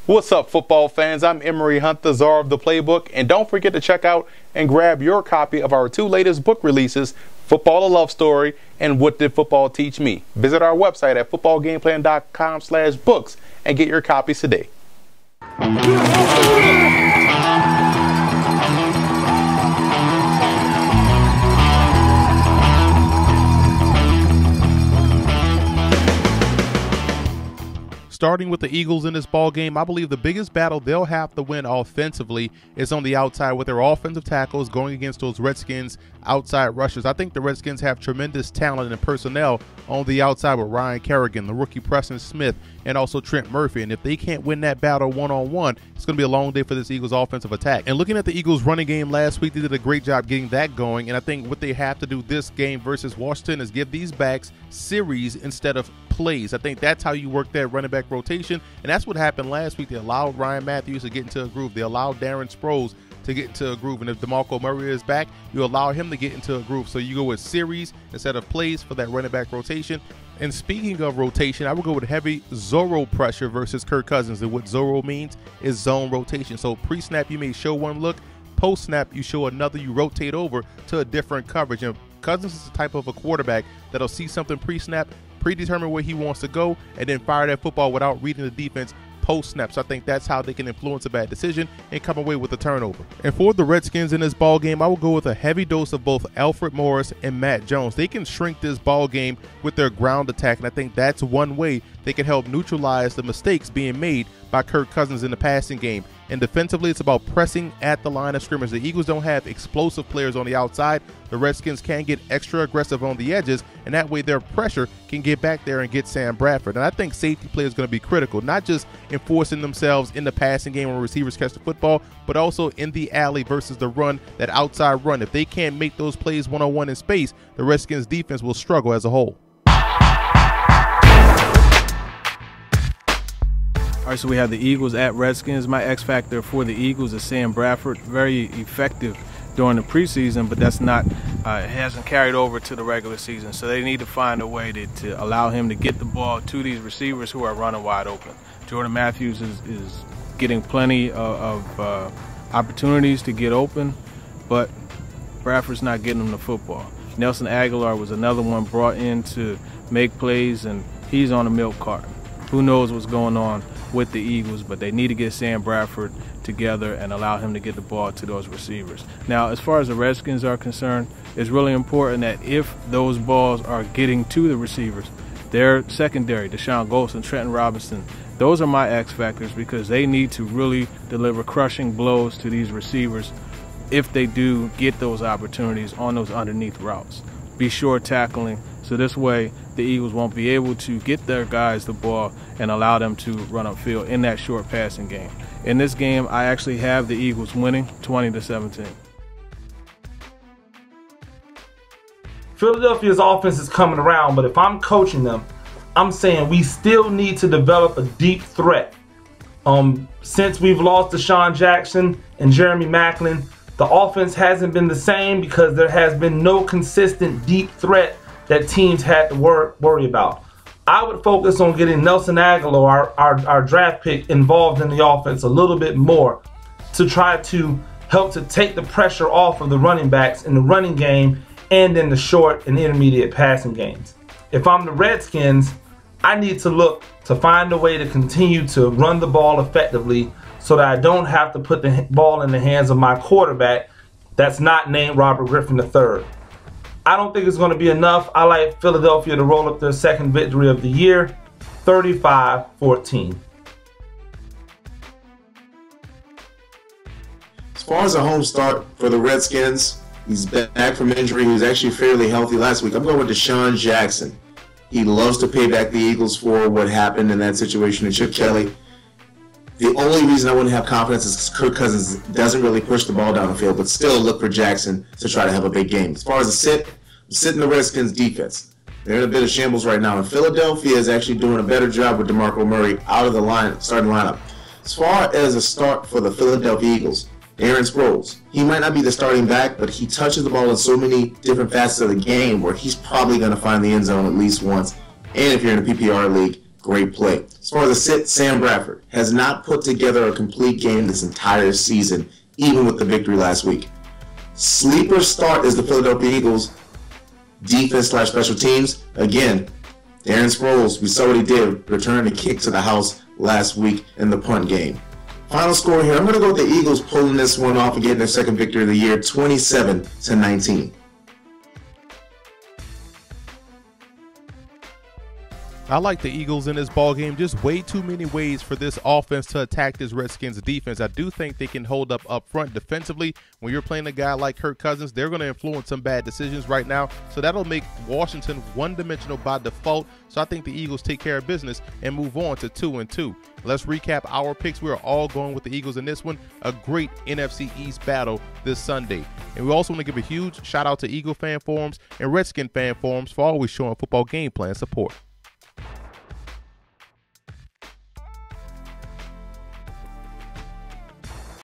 What's up, football fans? I'm Emery Hunt, the czar of the playbook, and don't forget to check out and grab your copy of our 2 latest book releases, Football: A Love Story and What Did Football Teach Me? Visit our website at footballgameplan.com/books and get your copies today. Starting with the Eagles in this ball game, I believe the biggest battle they'll have to win offensively is on the outside with their offensive tackles going against those Redskins outside rushers. I think the Redskins have tremendous talent and personnel on the outside with Ryan Kerrigan, the rookie Preston Smith, and also Trent Murphy. And if they can't win that battle one-on-one, it's going to be a long day for this Eagles offensive attack. And looking at the Eagles running game last week, they did a great job getting that going. And I think what they have to do this game versus Washington is give these backs series instead of plays. I think that's how you work that running back rotation, and that's what happened last week. They allowed Ryan Matthews to get into a groove. They allowed Darren Sproles to get into a groove, and if DeMarco Murray is back, you allow him to get into a groove. So you go with series instead of plays for that running back rotation. And speaking of rotation, I would go with heavy Zorro pressure versus Kirk Cousins, and what Zorro means is zone rotation. So pre-snap, you may show one look. Post-snap, you show another. You rotate over to a different coverage. And Cousins is the type of a quarterback that'll see something pre-snap, predetermine where he wants to go, and then fire that football without reading the defense post-snap. So I think that's how they can influence a bad decision and come away with a turnover. And for the Redskins in this ball game, I will go with a heavy dose of both Alfred Morris and Matt Jones. They can shrink this ball game with their ground attack, and I think that's one way they can help neutralize the mistakes being made by Kirk Cousins in the passing game. And defensively, it's about pressing at the line of scrimmage. The Eagles don't have explosive players on the outside. The Redskins can get extra aggressive on the edges, and that way their pressure can get back there and get Sam Bradford. And I think safety play is going to be critical, not just enforcing themselves in the passing game when receivers catch the football, but also in the alley versus the run, that outside run. If they can't make those plays one-on-one in space, the Redskins defense will struggle as a whole. All right, so we have the Eagles at Redskins. My X factor for the Eagles is Sam Bradford. Very effective during the preseason, but that's not, it hasn't carried over to the regular season. So they need to find a way to allow him to get the ball to these receivers who are running wide open. Jordan Matthews is getting plenty of opportunities to get open, but Bradford's not getting him the football. Nelson Aguilar was another one brought in to make plays, and he's on a milk carton. Who knows what's going on with the Eagles, but they need to get Sam Bradford together and allow him to get the ball to those receivers. Now, as far as the Redskins are concerned, it's really important that if those balls are getting to the receivers, their secondary, Deshaun Golson, Trenton Robinson, those are my X factors, because they need to really deliver crushing blows to these receivers if they do get those opportunities on those underneath routes. Be sure tackling, so this way the Eagles won't be able to get their guys the ball and allow them to run upfield in that short passing game. In this game, I actually have the Eagles winning 20-17. Philadelphia's offense is coming around, but if I'm coaching them, I'm saying we still need to develop a deep threat. Since we've lost Deshaun Jackson and Jeremy Maclin, the offense hasn't been the same because there has been no consistent deep threat that teams had to worry about. I would focus on getting Nelson Aguilar, our draft pick, involved in the offense a little bit more to try to help to take the pressure off of the running backs in the running game and in the short and intermediate passing games. If I'm the Redskins, I need to look to find a way to continue to run the ball effectively so that I don't have to put the ball in the hands of my quarterback that's not named Robert Griffin III. I don't think it's going to be enough. I like Philadelphia to roll up their second victory of the year, 35-14. As far as a home start for the Redskins, he's back from injury. He was actually fairly healthy last week. I'm going with Deshaun Jackson. He loves to pay back the Eagles for what happened in that situation in Chip Kelly. The only reason I wouldn't have confidence is because Kirk Cousins doesn't really push the ball down the field, but still look for Jackson to try to have a big game. As far as I'm sitting the Redskins defense. They're in a bit of shambles right now, and Philadelphia is actually doing a better job with DeMarco Murray out of the starting lineup. As far as a start for the Philadelphia Eagles, Darren Sproles, he might not be the starting back, but he touches the ball in so many different facets of the game where he's probably going to find the end zone at least once. And if you're in a PPR league, great play. As far as the sit, Sam Bradford has not put together a complete game this entire season, even with the victory last week. Sleeper start is the Philadelphia Eagles defense/special teams. Again, Darren Sproles, we saw what he did, return the kick to the house last week in the punt game. Final score here, I'm going to go with the Eagles pulling this one off and getting their second victory of the year, 27-19. I like the Eagles in this ball game. Just way too many ways for this offense to attack this Redskins defense. I do think they can hold up front defensively. When you're playing a guy like Kirk Cousins, they're going to influence some bad decisions right now. So that'll make Washington one-dimensional by default. So I think the Eagles take care of business and move on to 2-2. Let's recap our picks. We are all going with the Eagles in this one. A great NFC East battle this Sunday. And we also want to give a huge shout out to Eagle fan forums and Redskin fan forums for always showing football game plan support.